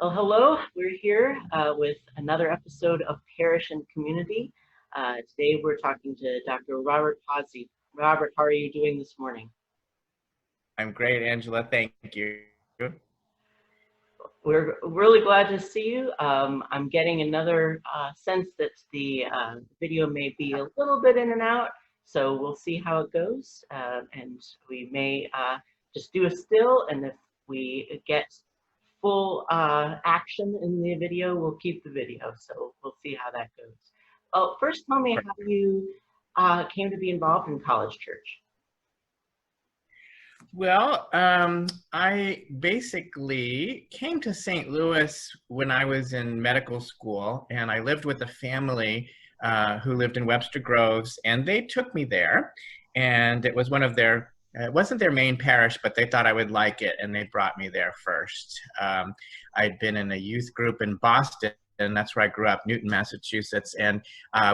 Well, hello. We're here with another episode of Parish and Community. Today we're talking to Dr. Robert Pozzi. Robert, how are you doing this morning? I'm great, Angela. Thank you. We're really glad to see you. I'm getting another sense that the video may be a little bit in and out, so we'll see how it goes. And we may just do a still, and if we get full action in the video, we'll keep the video. So we'll see how that goes. Well, first tell me how you came to be involved in College Church. Well, I basically came to St. Louis when I was in medical school, and I lived with a family who lived in Webster Groves, and they took me there, and it was one of their it wasn't their main parish, but they thought I would like it, and they brought me there first. I'd been in a youth group in Boston, and that's where I grew up, Newton, Massachusetts, and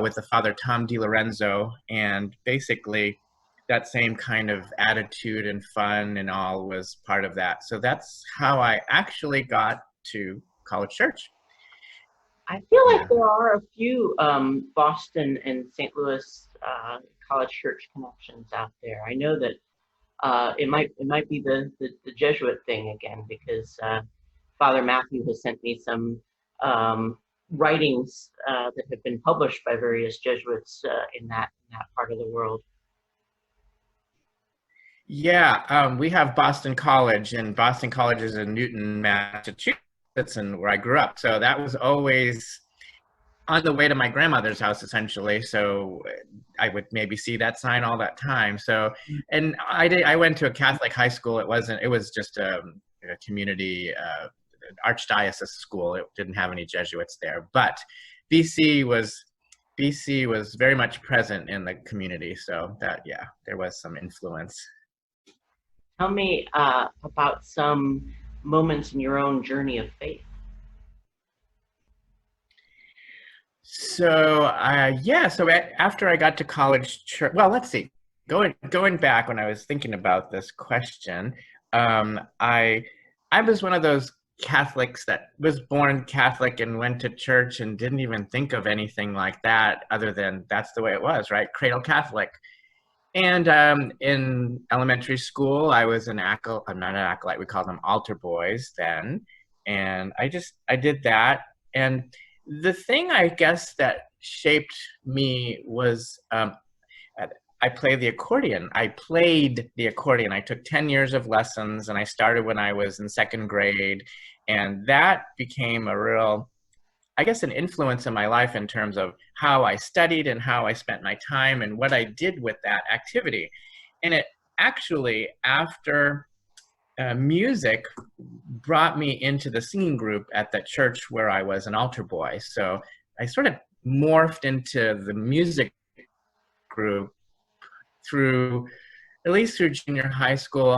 with the Father Tom DiLorenzo, and basically that same kind of attitude and fun and all was part of that. So that's how I actually got to College Church. I feel like there are a few Boston and St. Louis College Church connections out there. I know that it might be the Jesuit thing again, because Father Matthew has sent me some writings that have been published by various Jesuits in that part of the world. Yeah, we have Boston College, and Boston College is in Newton, Massachusetts, and where I grew up. So that was always on the way to my grandmother's house, essentially. So I would maybe see that sign all that time. So, and I went to a Catholic high school. It was just a community archdiocese school. It didn't have any Jesuits there, but BC was very much present in the community. So that, yeah, there was some influence. Tell me about some moments in your own journey of faith. So so after I got to College Church, well, let's see, going back when I was thinking about this question, I was one of those Catholics that was born Catholic and went to church and didn't even think of anything like that other than that's the way it was, right? Cradle Catholic. And in elementary school, I was I'm not an acolyte, we called them altar boys then. And I did that. And the thing, I guess, that shaped me was I played the accordion. I took 10 years of lessons, and I started when I was in second grade. And that became a real, I guess, an influence in my life in terms of how I studied and how I spent my time and what I did with that activity. And it actually, after music, brought me into the singing group at that church where I was an altar boy. So I sort of morphed into the music group at least through junior high school,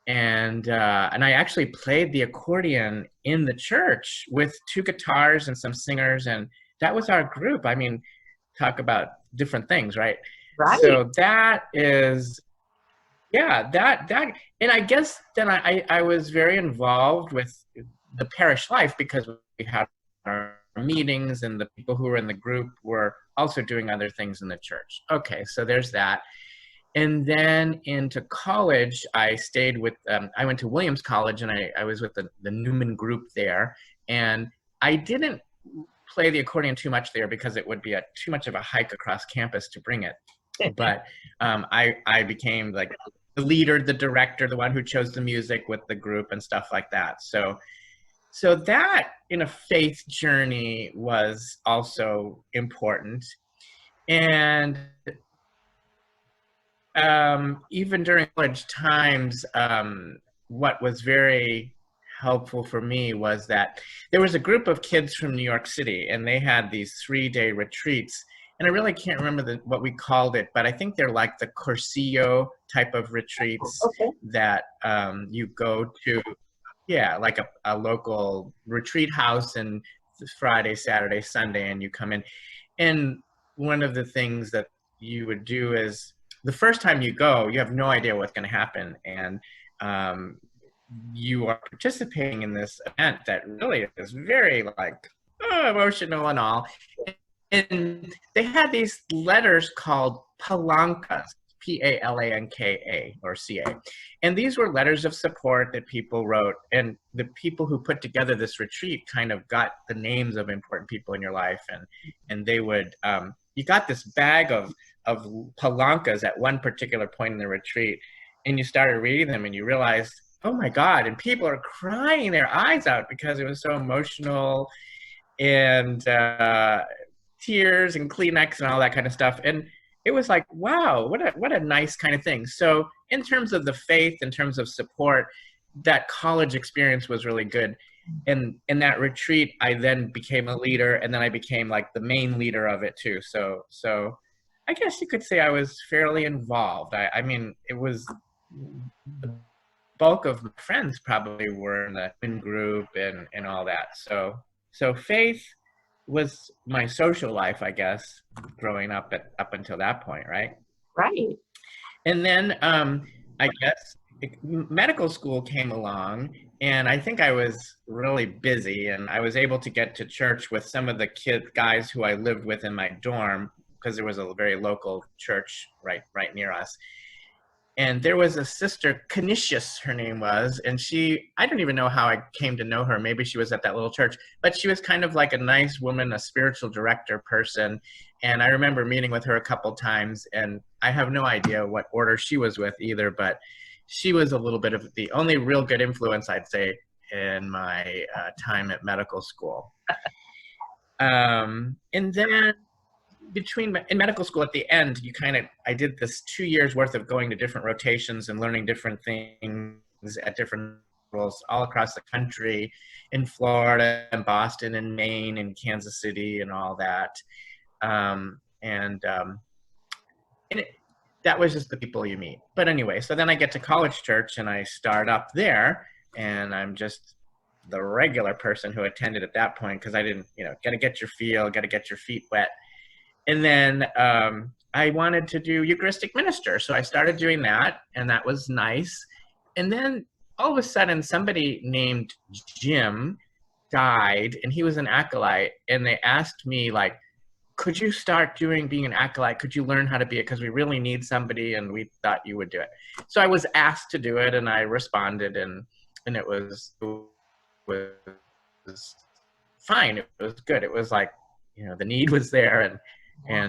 and I actually played the accordion in the church with two guitars and some singers, and that was our group. I mean, talk about different things, right? Right. So that is, yeah, that, and I guess then I was very involved with the parish life because we had our meetings, and the people who were in the group were also doing other things in the church. Okay, so there's that. And then into college, I stayed with, I went to Williams College, and I was with the Newman group there. And I didn't play the accordion too much there because it would be too much of a hike across campus to bring it. But I became like the leader, the director, the one who chose the music with the group and stuff like that. So that in a faith journey was also important. And even during college times, what was very helpful for me was that there was a group of kids from New York City, and they had these 3-day retreats. And I really can't remember what we called it, but I think they're like the Cursillo type of retreats. Okay. That you go to, yeah, like a local retreat house, and Friday, Saturday, Sunday, and you come in. And one of the things that you would do is, the first time you go, you have no idea what's going to happen. And you are participating in this event that really is very like emotional and all. And they had these letters called palankas, Palanka or Ca. And these were letters of support that people wrote. And the people who put together this retreat kind of got the names of important people in your life. And they would, you got this bag of palankas at one particular point in the retreat. And you started reading them and you realized, oh my God, and people are crying their eyes out because it was so emotional, and tears and Kleenex and all that kind of stuff. And it was like, wow, what a nice kind of thing. So in terms of the faith, in terms of support, that college experience was really good. And in that retreat, I then became a leader, and then I became like the main leader of it too. So I guess you could say I was fairly involved. I mean, it was the bulk of my friends probably were in the in group and all that. So faith was my social life, I guess, growing up up until that point, right? Right. And then I guess medical school came along, and I think I was really busy, and I was able to get to church with some of the guys who I lived with in my dorm, because there was a very local church right near us. And there was a sister, Canisius, her name was, and I don't even know how I came to know her. Maybe she was at that little church, but she was kind of like a nice woman, a spiritual director person. And I remember meeting with her a couple times, and I have no idea what order she was with either, but she was a little bit of the only real good influence, I'd say, in my time at medical school. And then in medical school at the end, I did this 2 years worth of going to different rotations and learning different things at different roles all across the country, in Florida and Boston and Maine and Kansas City and all that. That was just the people you meet. But anyway, so then I get to college church and I start up there, and I'm just the regular person who attended at that point, because I didn't, got to get your feel, got to get your feet wet. And then I wanted to do Eucharistic minister. So I started doing that, and that was nice. And then all of a sudden, somebody named Jim died, and he was an acolyte. And they asked me, like, could you start being an acolyte? Could you learn how to be it? Because we really need somebody, and we thought you would do it. So I was asked to do it, and I responded, and it was fine. It was good. It was like, the need was there, and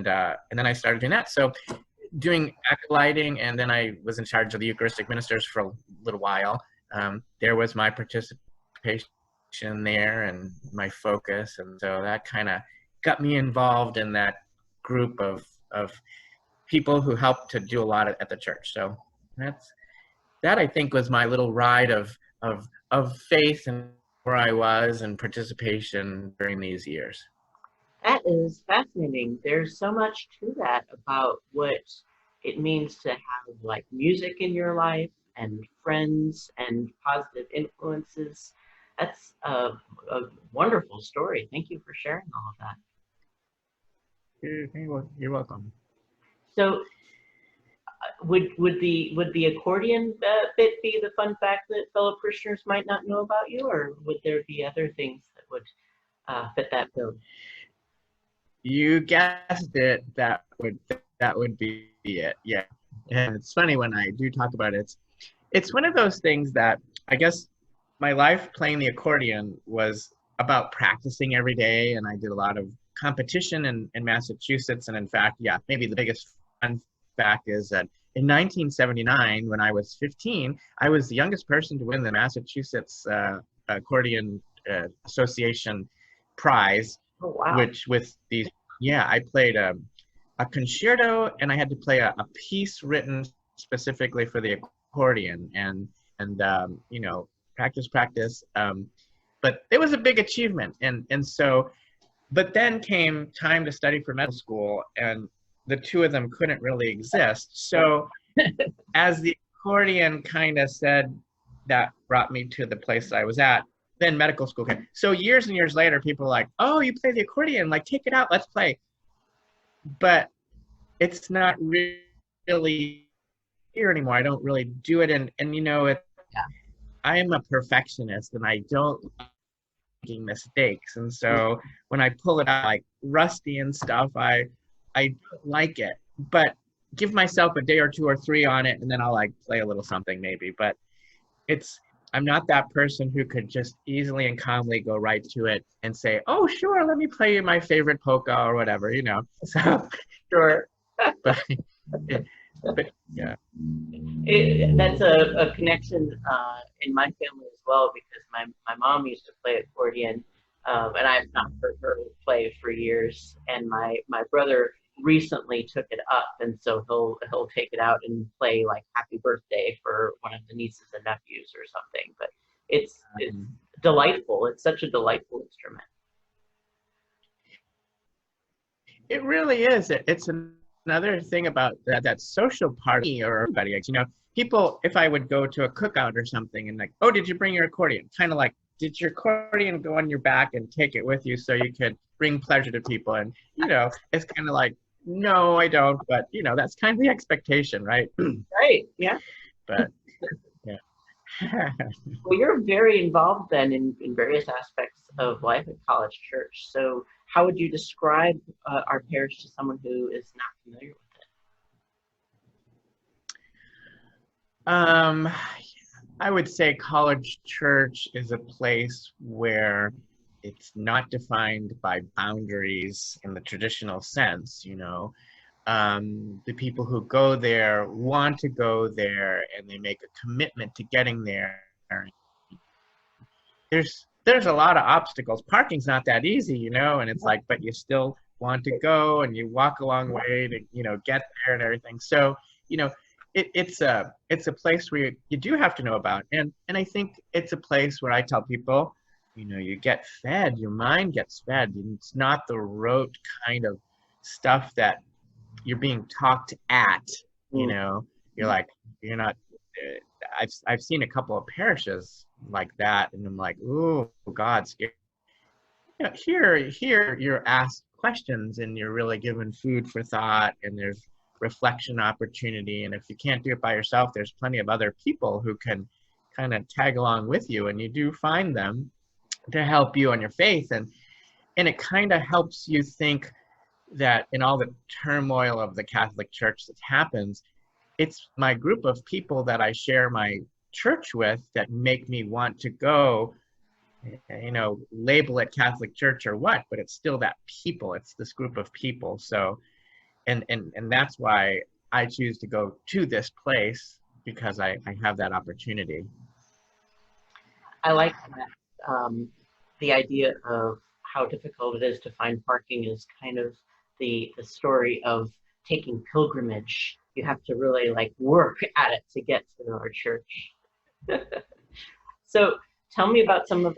then I started doing that. So doing acolyting, and then I was in charge of the Eucharistic ministers for a little while. There was my participation there and my focus, and so that kind of got me involved in that group of people who helped to do a lot at the church. So that I think was my little ride of faith and where I was and participation during these years. That is fascinating. There's so much to that about what it means to have like music in your life and friends and positive influences. That's a wonderful story. Thank you for sharing all of that. You're welcome. So would the accordion bit be the fun fact that fellow parishioners might not know about you, or would there be other things that would fit that bill? You guessed it. That would be it. Yeah. And it's funny when I do talk about it. It's one of those things that I guess my life playing the accordion was about practicing every day, and I did a lot of competition in Massachusetts. And in fact, maybe the biggest fun fact is that in 1979, when I was 15, I was the youngest person to win the Massachusetts Accordion Association prize. Oh, wow. Which with these, I played a concerto, and I had to play a piece written specifically for the accordion, and practice. But it was a big achievement, and so, but then came time to study for medical school, and the two of them couldn't really exist. So as the accordion kind of said, that brought me to the place I was at. Then medical school came. So years and years later, people are like, oh, you play the accordion, like take it out, let's play. But it's not really here anymore. I don't really do it. And I am a perfectionist and I don't like making mistakes. And so when I pull it out like rusty and stuff, I don't like it. But give myself a day or two or three on it, and then I'll like play a little something maybe. But it's I'm not that person who could just easily and calmly go right to it and say, "Oh, sure, let me play you my favorite polka or whatever," you know. So, Sure. but, but yeah. That's a connection in my family as well, because my mom used to play accordion, and I've not heard her play for years. And my brother recently took it up, and so he'll take it out and play like Happy Birthday for one of the nieces and nephews or something. But it's delightful. It's such a delightful instrument. It really is. It's another thing about that social party or everybody. You know, people. If I would go to a cookout or something, and like, oh, did you bring your accordion? Kind of like, did your accordion go on your back and take it with you so you could bring pleasure to people? And you know, it's kind of like, no, I don't. But you know, that's kind of the expectation, right? Right. Yeah. But yeah. Well, you're very involved then in various aspects of life at College Church. So, how would you describe our parish to someone who is not familiar with Um, I would say College Church is a place where it's not defined by boundaries in the traditional sense, you know. The people who go there want to go there and they make a commitment to getting there. There's a lot of obstacles. Parking's not that easy, you know, and it's like, but you still want to go and you walk a long way to, you know, get there and everything. So, you know, it's a place where you do have to know about. And I think it's a place where I tell people, you know, you get fed, your mind gets fed. It's not the rote kind of stuff that you're being talked at, you it? know. You're like, you're not I've seen a couple of parishes like that, and I'm like, oh God, scary. You know, here you're asked questions and you're really given food for thought, and there's reflection opportunity. And if you can't do it by yourself, there's plenty of other people who can kind of tag along with you, and you do find them to help you on your faith. And it kind of helps you think that in all the turmoil of the Catholic Church that happens, it's my group of people that I share my church with that make me want to go, you know, label it Catholic Church or what, but it's still that people, it's this group of people. So, and that's why I choose to go to this place, because I have that opportunity. I like that. The idea of how difficult it is to find parking is kind of the story of taking pilgrimage. You have to really like work at it to get to our church. So tell me about some of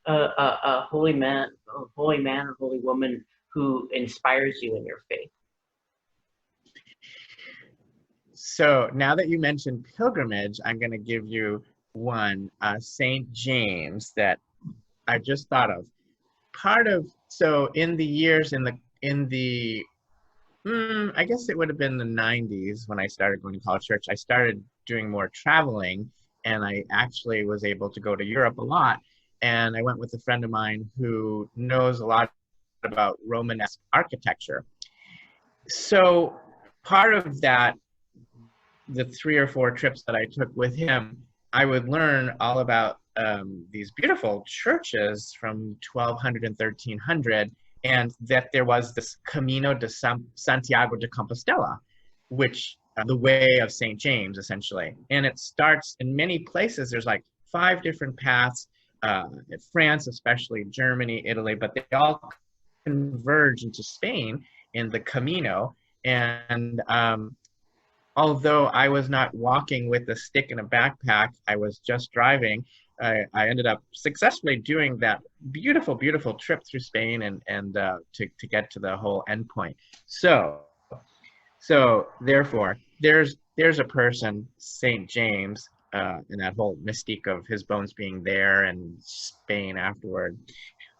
a holy man or holy woman who inspires you in your faith. So now that you mentioned pilgrimage, I'm going to give you one, St. James, that I just thought of. So in the years in the I guess it would have been the 90s when I started going to college church. I started doing more traveling, and I actually was able to go to Europe a lot. And I went with a friend of mine who knows a lot about Romanesque architecture. So part of that, the 3 or 4 trips that I took with him, I would learn all about these beautiful churches from 1200 and 1300, and that there was this Camino de Santiago de Compostela, which the way of St. James, essentially. And it starts in many places. There's like 5 different paths, France, especially Germany, Italy, but they all converge into Spain in the Camino. And although I was not walking with a stick and a backpack, I was just driving. I ended up successfully doing that beautiful, beautiful trip through Spain and to get to the whole endpoint. So therefore, there's a person, St. James, and that whole mystique of his bones being there and Spain afterward.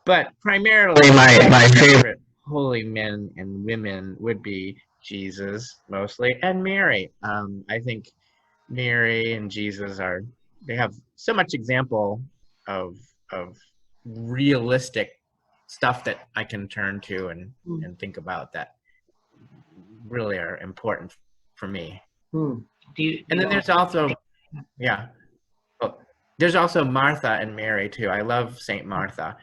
But primarily, my favorite holy men and women would be Jesus mostly, and Mary. I think Mary and Jesus are they have so much example of realistic stuff that I can turn to and think about that really are important for me. Hmm. And then there's also, yeah, well, there's also Martha and Mary too. I love Saint Martha.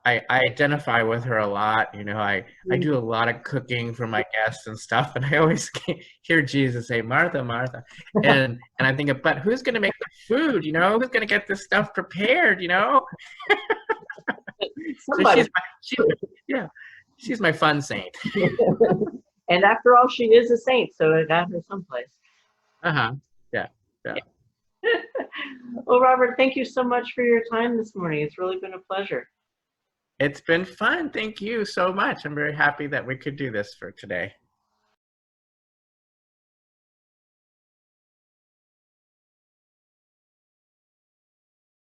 I identify with her a lot. You know, I do a lot of cooking for my guests and stuff, and I always hear Jesus say, Martha, Martha. And I think, but who's going to make the food? You know, who's going to get this stuff prepared? You know, so she's my fun saint. And after all, she is a saint, so it got her someplace. Uh-huh. Yeah. Well, Robert, thank you so much for your time this morning. It's really been a pleasure. It's been fun. Thank you so much. I'm very happy that we could do this for today.